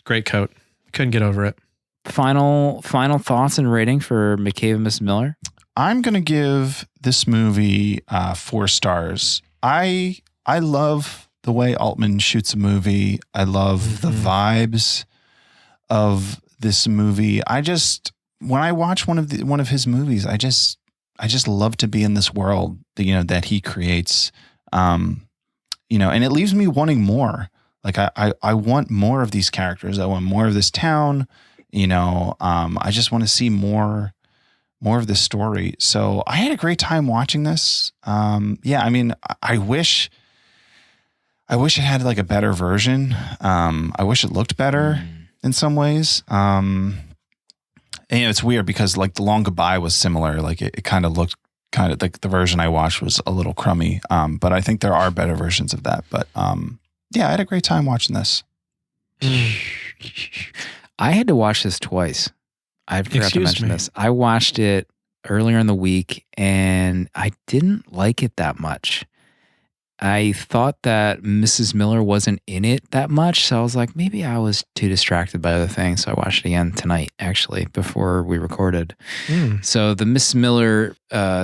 Great coat. Couldn't get over it. Final thoughts and rating for McCabe and Mrs. Miller? I'm going to give this movie 4 stars. I love the way Altman shoots a movie. I love the vibes of this movie. When I watch one of his movies, I just love to be in this world, that he creates. And it leaves me wanting more. Like I want more of these characters. I want more of this town. I just want to see more of this story. So I had a great time watching this. I wish it had like a better version. I wish it looked better in some ways. And it's weird because like The Long Goodbye was similar. Like it kind of looked like the version I watched was a little crummy. But I think there are better versions of that. But I had a great time watching this. I had to watch this twice. I forgot to mention this. I watched it earlier in the week and I didn't like it that much. I thought that Mrs. Miller wasn't in it that much. So I was like, maybe I was too distracted by other things. So I watched it again tonight, actually, before we recorded. So the Mrs. Miller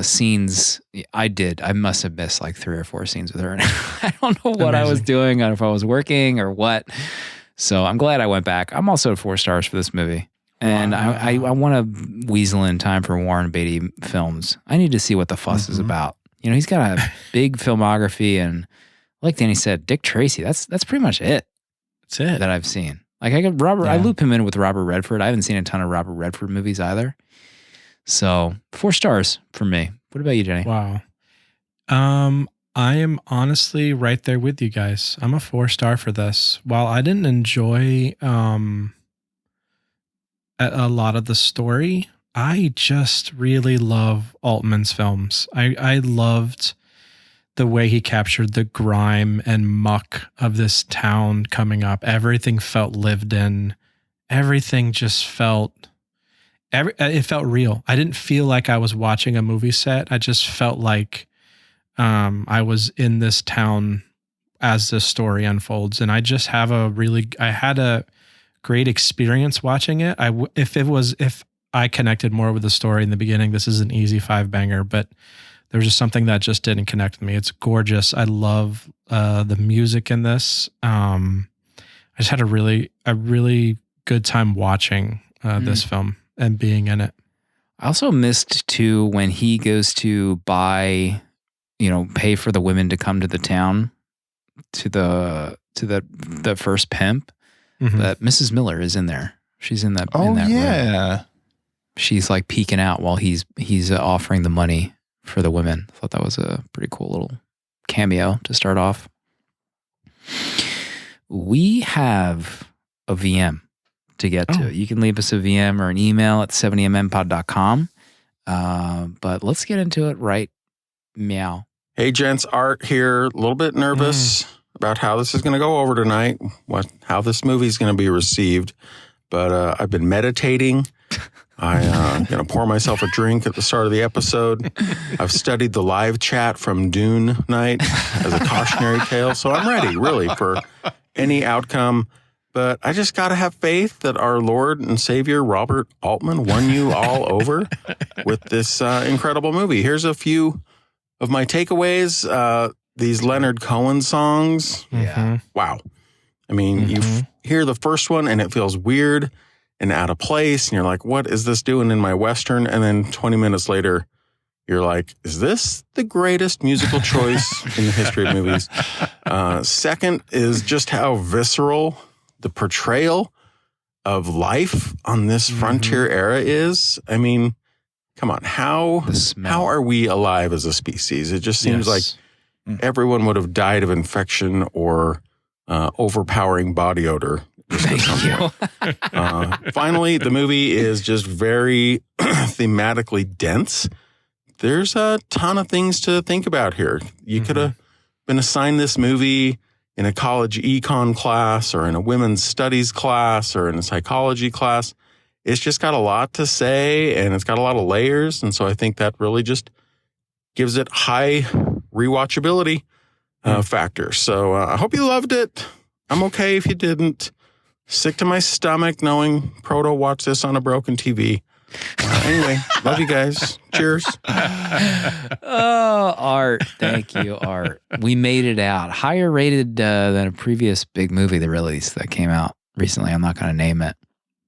scenes, I must have missed like 3 or 4 scenes with her. And I don't know what I was doing, or if I was working or what. So I'm glad I went back. I'm also at 4 stars for this movie. And I want to weasel in time for Warren Beatty films. I need to see what the fuss is about. He's got a big filmography, and like Danny said, Dick Tracy. That's pretty much it. That's it that I've seen. Like I loop him in with Robert Redford. I haven't seen a ton of Robert Redford movies either. So 4 stars for me. What about you, Jenny? Wow. I am honestly right there with you guys. I'm a 4-star for this. While I didn't enjoy a lot of the story, I just really love Altman's films. I loved the way he captured the grime and muck of this town coming up. Everything felt lived in. Everything just felt real. I didn't feel like I was watching a movie set. I just felt like I was in this town as this story unfolds. And I just have I had a great experience watching it. If I connected more with the story in the beginning, this is an easy 5-banger, but there was just something that just didn't connect with me. It's gorgeous. I love the music in this. I just had a really good time watching this film and being in it. I also missed too when he goes to buy, pay for the women to come to the town to the first pimp. But Mrs. Miller is in there. She's in that. Oh, in that yeah. room. She's like peeking out while he's offering the money for the women. I thought that was a pretty cool little cameo to start off. We have a VM to get to. You can leave us a VM or an email at 70mmpod.com. But let's get into it right meow. Hey, gents, Art here. A little bit nervous about how this is going to go over tonight, how this movie is going to be received. But I've been meditating. I'm going to pour myself a drink at the start of the episode. I've studied the live chat from Dune Night as a cautionary tale. So I'm ready, really, for any outcome. But I just got to have faith that our Lord and Savior, Robert Altman, won you all over with this incredible movie. Here's a few of my takeaways. These Leonard Cohen songs. Yeah. Wow. I mean, you hear the first one and it feels weird and out of place. And you're like, what is this doing in my Western? And then 20 minutes later, you're like, is this the greatest musical choice in the history of movies? Second is just how visceral the portrayal of life on this frontier era is. I mean, come on, how are we alive as a species? It just seems like everyone would have died of infection or overpowering body odor. Just at some point. Finally, the movie is just very thematically dense. There's a ton of things to think about here. You could have been assigned this movie in a college econ class or in a women's studies class or in a psychology class. It's just got a lot to say and it's got a lot of layers. And so I think that really just gives it high rewatchability factor. So I hope you loved it. I'm okay if you didn't. Sick to my stomach knowing Proto watched this on a broken TV. Anyway, love you guys. Cheers. Oh, Art. Thank you, Art. We made it out. Higher rated than a previous big movie they released that came out recently. I'm not going to name it.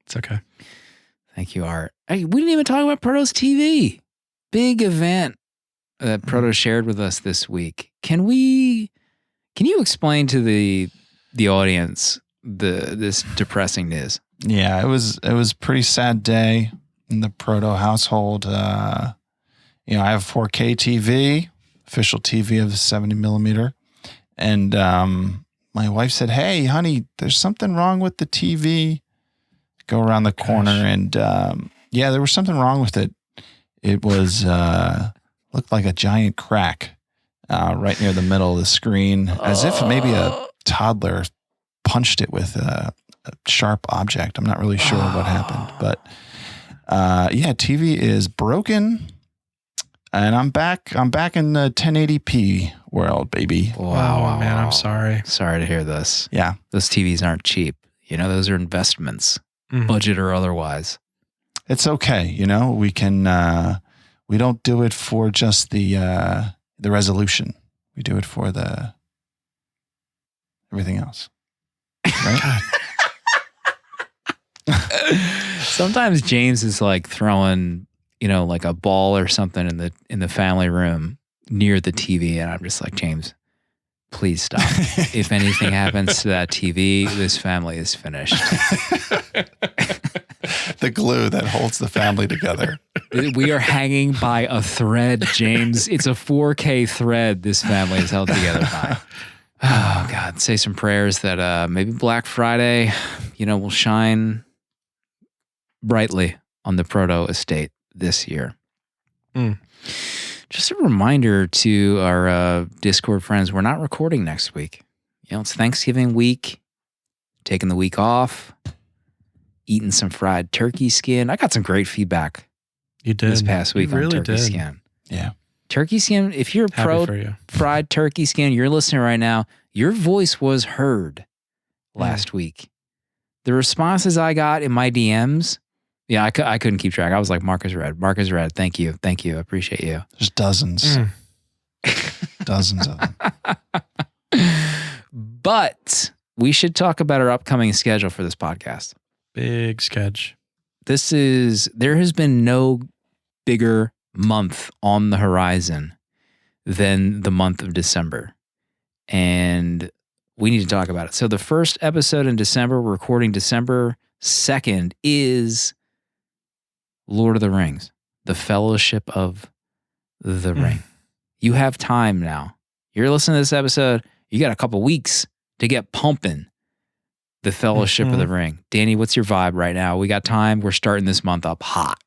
It's okay. Thank you, Art. Hey, we didn't even talk about Proto's TV. Big event that Proto shared with us this week. Can you explain to the audience this depressing news? Yeah, it was a pretty sad day in the Proto household. I have 4K TV, official TV of 70 millimeter. And my wife said, "Hey, honey, there's something wrong with the TV." Go around the corner and there was something wrong with it. It was looked like a giant crack right near the middle of the screen, as if maybe a toddler punched it with a sharp object. I'm not really sure what happened, but TV is broken, and I'm back in the 1080p world, baby. Wow, man, I'm sorry. Sorry to hear this. Yeah, those TVs aren't cheap. Those are investments, budget or otherwise. It's okay. We can. We don't do it for just the resolution. We do it for the everything else. Right? Sometimes James is like throwing, like a ball or something in the family room near the TV, and I'm just like, James, please stop. If anything happens to that TV, this family is finished. The glue that holds the family together. We are hanging by a thread, James. It's a 4K thread this family is held together by. Oh, God. Say some prayers that maybe Black Friday, will shine brightly on the Proto estate this year. Just a reminder to our Discord friends, we're not recording next week. It's Thanksgiving week, taking the week off, eating some fried turkey skin. I got some great feedback. You did this past week on turkey did. skin. Yeah. Turkey skin, if you're fried turkey skin, you're listening right now, your voice was heard last week. The responses I got in my DMs, I couldn't keep track. I was like, Mark is red. Thank you. I appreciate you. There's dozens. Dozens of them. But we should talk about our upcoming schedule for this podcast. Big sketch. There has been no bigger month on the horizon than the month of December. And we need to talk about it. So the first episode in December, we're recording December 2nd, is Lord of the Rings, the Fellowship of the Ring. You have time now. You're listening to this episode, you got a couple weeks to get pumping the Fellowship of the Ring. Danny, what's your vibe right now? We got time. We're starting this month up hot.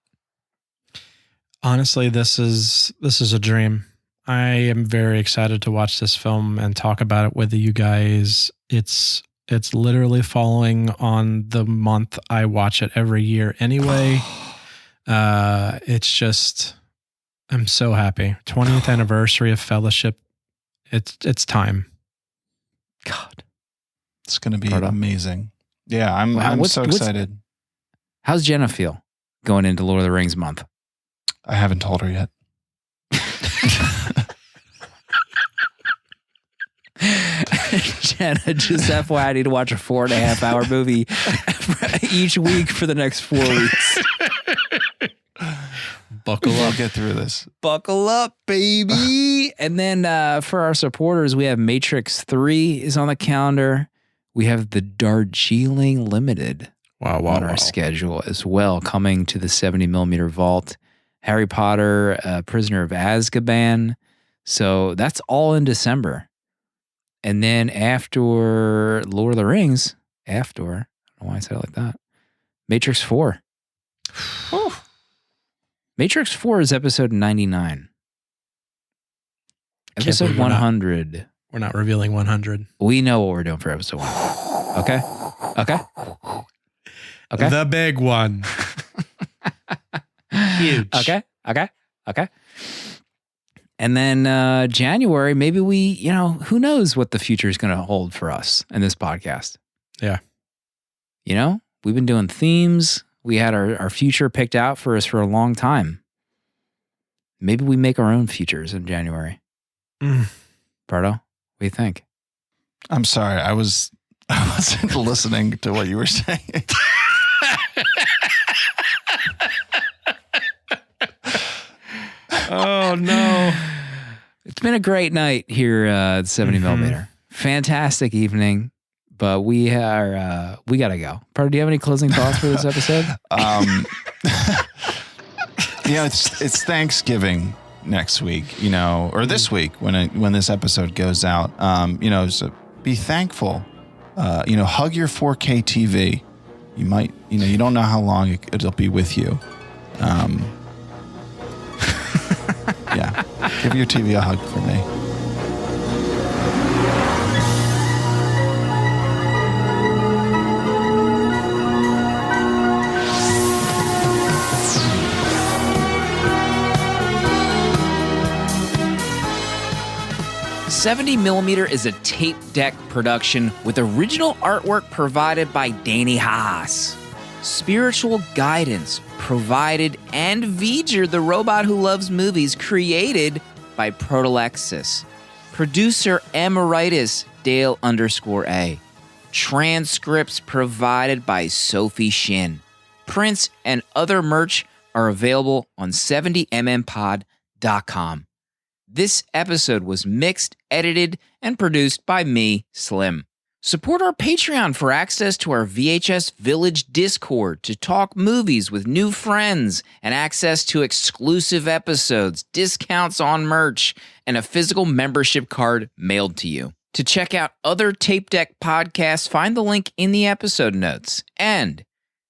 Honestly, this is a dream. I am very excited to watch this film and talk about it with you guys. It's literally following on the month I watch it every year anyway. It's just, I'm so happy. 20th anniversary of Fellowship. It's time. God. It's going to be amazing. Yeah, I'm so excited. How's Jenna feel going into Lord of the Rings month? I haven't told her yet. Jenna, just FYI, I need to watch a 4.5-hour movie each week for the next 4 weeks. Buckle up. Get through this. Buckle up, baby. And then for our supporters, we have Matrix 3 is on the calendar. We have the Darjeeling Limited on our schedule as well, coming to the 70 millimeter vault. Harry Potter, Prisoner of Azkaban. So that's all in December. And then after Lord of the Rings, I don't know why I said it like that. Matrix 4. Matrix 4 is episode 99. Episode believe 100. We're not revealing 100. We know what we're doing for episode 100. Okay? The big one. Huge. Okay. And then January, maybe we, who knows what the future is going to hold for us in this podcast. Yeah. We've been doing themes. We had our future picked out for us for a long time. Maybe we make our own futures in January. Proto, what do you think? I'm sorry. I wasn't listening to what you were saying. Oh, no. It's been a great night here at 70 millimeter. Fantastic evening, but we got to go. Proto, do you have any closing thoughts for this episode? It's Thanksgiving next week, or this week when this episode goes out. So be thankful. Hug your 4K TV. You might, you don't know how long it'll be with you. Yeah, give your TV a hug for me. $70 millimeter is a tape deck production with original artwork provided by Danny Haas. Spiritual guidance provided and V'ger, the robot who loves movies, created by Protolexis. Producer Emeritus Dale_A. Transcripts provided by Sophie Shin. Prints and other merch are available on 70mmpod.com. This episode was mixed, edited, and produced by me, Slim. Support our Patreon for access to our VHS Village Discord to talk movies with new friends and access to exclusive episodes, discounts on merch, and a physical membership card mailed to you. To check out other Tape Deck podcasts, find the link in the episode notes. And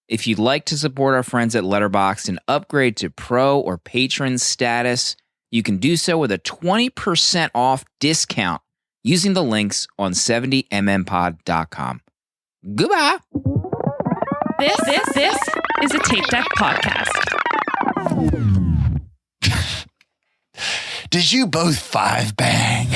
if you'd like to support our friends at Letterboxd and upgrade to Pro or Patron status, you can do so with a 20% off discount using the links on 70mmpod.com. Goodbye. This is a Tape Deck podcast. Did you both 5 bang?